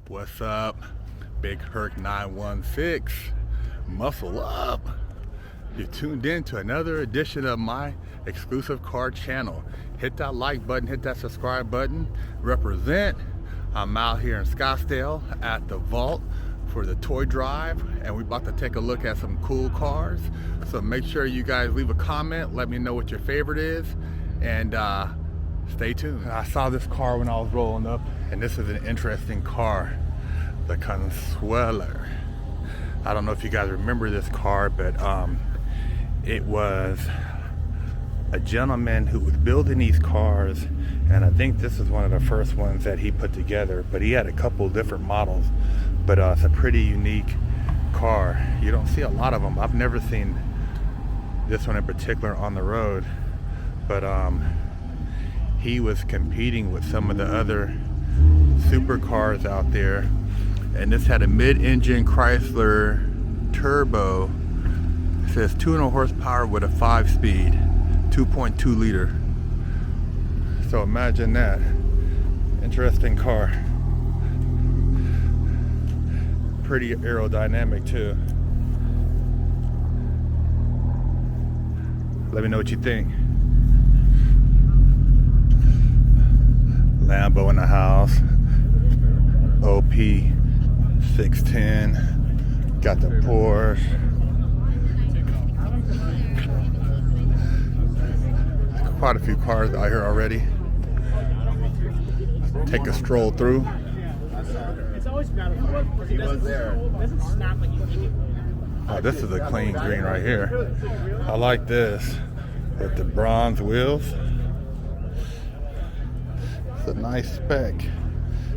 What's up? Big Herc 916. Muscle up. You're tuned in to another edition of my exclusive car channel. Hit that like button, hit that subscribe button. Represent. I'm out here in Scottsdale at the vault for the toy drive, and we're about to take a look at some cool cars. So make sure you guys leave a comment, let me know what your favorite is, and stay tuned. I saw this car when I was rolling up, and this is an interesting car, the Consueler. I don't know if you guys remember this car, but it was a gentleman who was building these cars, and I think this is one of the first ones that he put together, but he had a couple different models, but it's a pretty unique car. You don't see a lot of them. I've never seen this one in particular on the road, but he was competing with some of the other supercars out there, and this had a mid-engine Chrysler turbo. It says 200 horsepower with a 5-speed 2.2 liter. So imagine that. Interesting car. Pretty aerodynamic too. Let me know what you think. Lambo in the house. OP 610. Got the Porsche. Quite a few cars out here already. Take a stroll through. Oh, this is a clean green right here. I like this with the bronze wheels. It's a nice spec.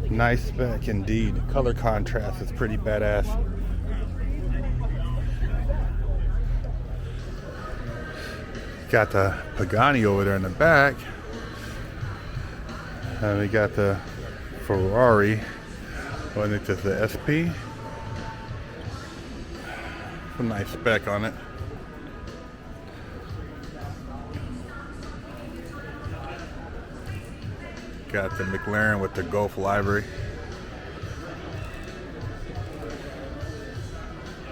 Nice spec indeed. Color contrast is pretty badass. Got the Pagani over there in the back. And we got the Ferrari. I think that's the SP. Some nice spec on it. Got the McLaren with the Gulf livery.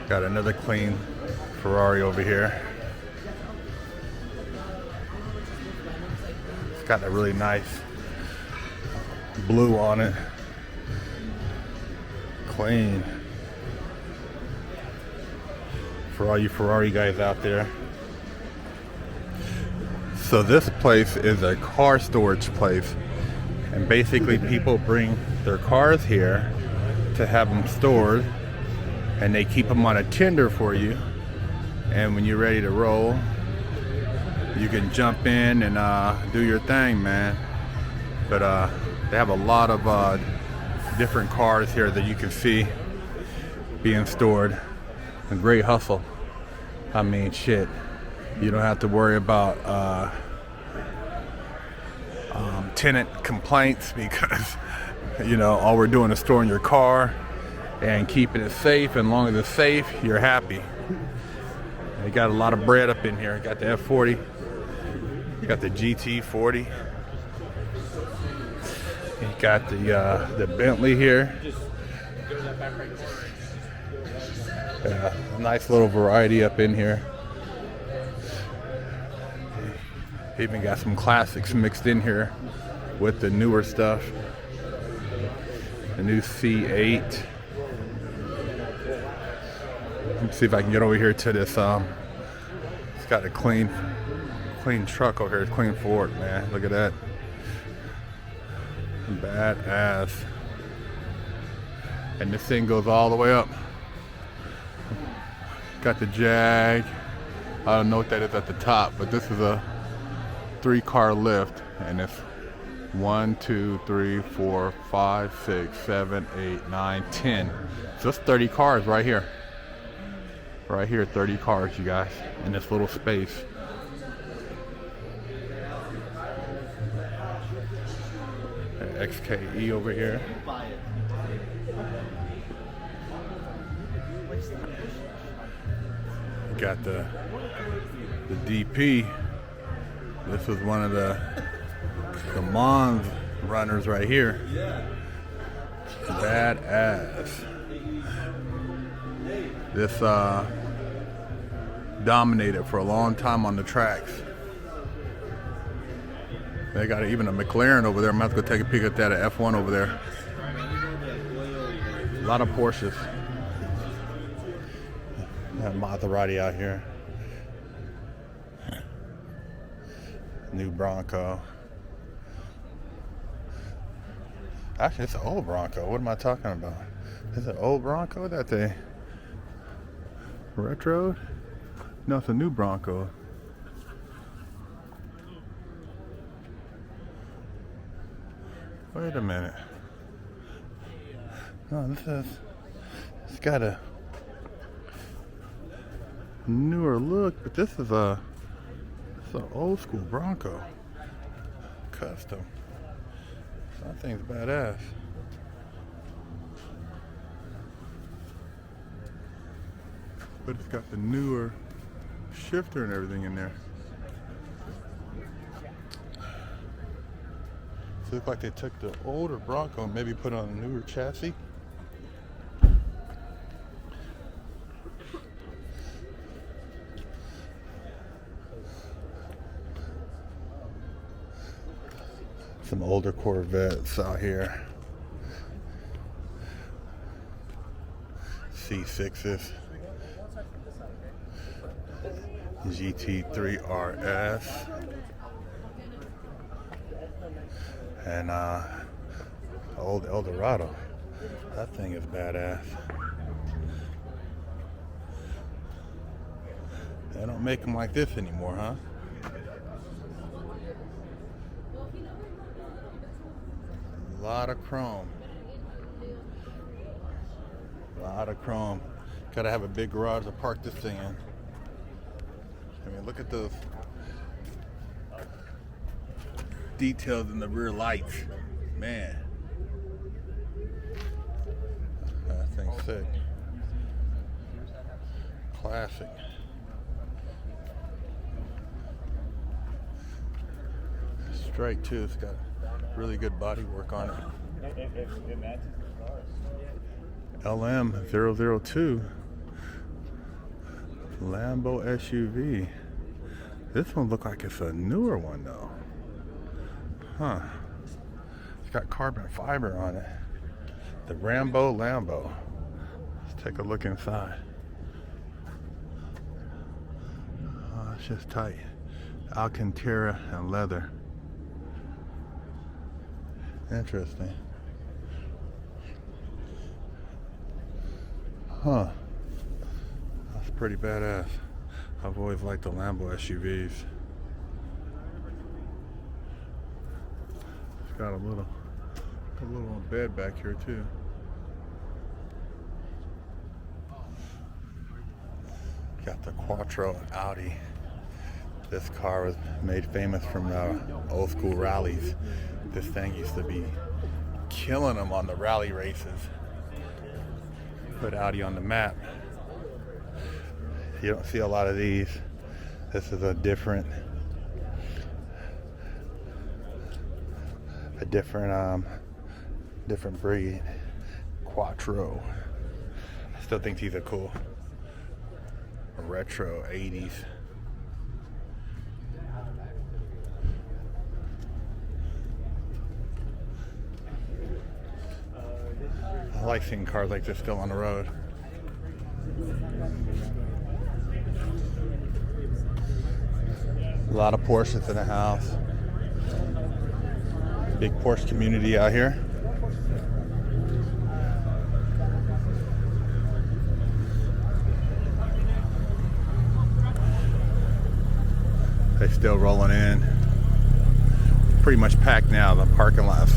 Got another clean Ferrari over here. It's got a really nice blue on it. Clean. For all you Ferrari guys out there. So this place is a car storage place, and basically people bring their cars here to have them stored, and they keep them on a tender for you, and when you're ready to roll, you can jump in and do your thing, man. But they have a lot of different cars here that you can see being stored. A great hustle. I mean, shit, you don't have to worry about tenant complaints, because you know, all we're doing is storing your car and keeping it safe, and as long as it's safe, you're happy. They got a lot of bread up in here. Got the F40, got the GT40, you got the Bentley here. Nice little variety up in here. Even got some classics mixed in here with the newer stuff. The new C8. Let's see if I can get over here to this. It's got a clean truck over here. It's clean Ford, man. Look at that. Badass. And this thing goes all the way up. Got the Jag. I don't know what that is at the top, but this is a 3-car lift, and it's 1, 2, 3, 4, 5, 6, 7, 8, 9, 10. So it's 30 cars right here. Right here, 30 cars, you guys, in this little space. XKE over here. Got the DP. This was one of the Mons runners right here. Badass. This dominated for a long time on the tracks. They got even a McLaren over there. I'm about to go take a peek at that, at F1 over there. A lot of Porsches. Got Maserati out here. New Bronco. Actually, it's an old Bronco. What am I talking about? Is it an old Bronco that they retro? No, it's a new Bronco. Wait a minute. No, it's got a newer look, but this is it's an old school Bronco. Custom. That thing's badass. But it's got the newer shifter and everything in there. So it looks like they took the older Bronco and maybe put on a newer chassis. Some older Corvettes out here. C6s. GT3 RS. And old Eldorado. That thing is badass. They don't make them like this anymore, huh? A lot of chrome. A lot of chrome. Gotta have a big garage to park this thing in. I mean, look at those details in the rear lights. Man. That thing's sick. Classic. Straight too. It's got really good body work on it. LM002 Lambo SUV. This one looks like it's a newer one though. Huh. It's got carbon fiber on it. The Rambo Lambo. Let's take a look inside. Oh, it's just tight. Alcantara and leather. Interesting. Huh. That's pretty badass. I've always liked the Lambo SUVs. It's got a little bed back here too. Got the Quattro Audi. This car was made famous from the old school rallies. This thing used to be killing them on the rally races. Put Audi on the map. You don't see a lot of these. This is a different breed. Quattro. I still think these are cool. Retro 80s. I like seeing cars like this still on the road. A lot of Porsches in the house. Big Porsche community out here. They're still rolling in. Pretty much packed now. The parking lot's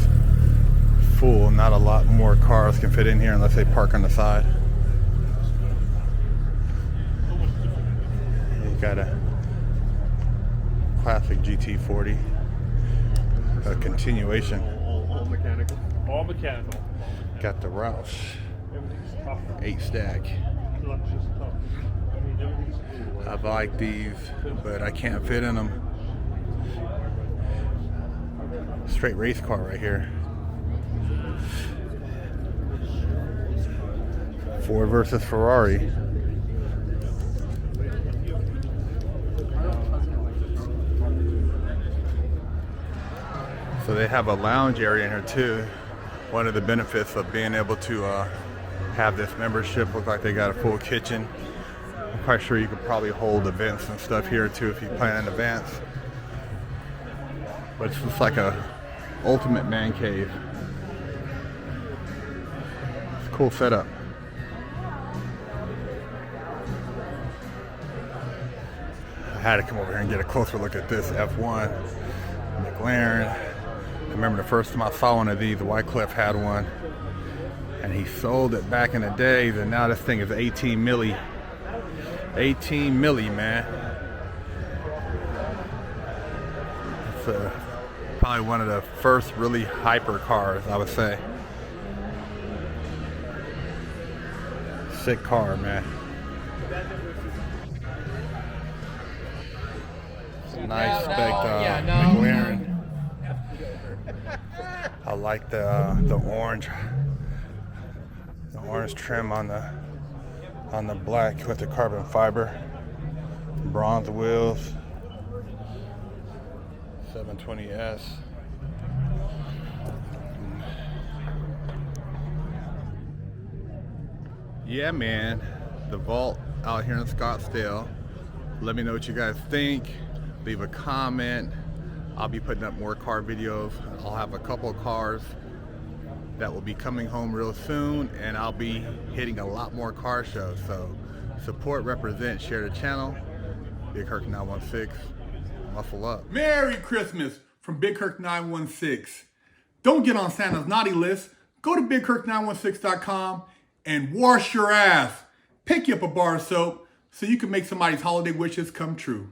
full. Not a lot more cars can fit in here unless they park on the side. You got a classic GT40. A continuation. All mechanical. All mechanical. Got the Roush 8 stack. I like these, but I can't fit in them. Straight race car right here. Ford versus Ferrari. So they have a lounge area in here too. One of the benefits of being able to have this membership, look like they got a full kitchen. I'm quite sure you could probably hold events and stuff here too if you plan in advance. But it's just like a ultimate man cave. It's a cool setup. I had to come over here and get a closer look at this F1 McLaren. I remember the first time I saw one of these, Wycliffe had one, and he sold it back in the days, and now this thing is 18 milli. 18 milli, man. It's probably one of the first really hyper cars, I would say. Sick car, man. Nice spec McLaren. I like the orange trim on the black with the carbon fiber. Bronze wheels. 720S. Yeah, man. The vault out here in Scottsdale. Let me know what you guys think. Leave a comment. I'll be putting up more car videos. I'll have a couple of cars that will be coming home real soon, and I'll be hitting a lot more car shows. So support, represent, share the channel. Big Herc 916. Muscle up. Merry Christmas from Big Herc 916. Don't get on Santa's naughty list. Go to BigHerc916.com and wash your ass. Pick you up a bar of soap so you can make somebody's holiday wishes come true.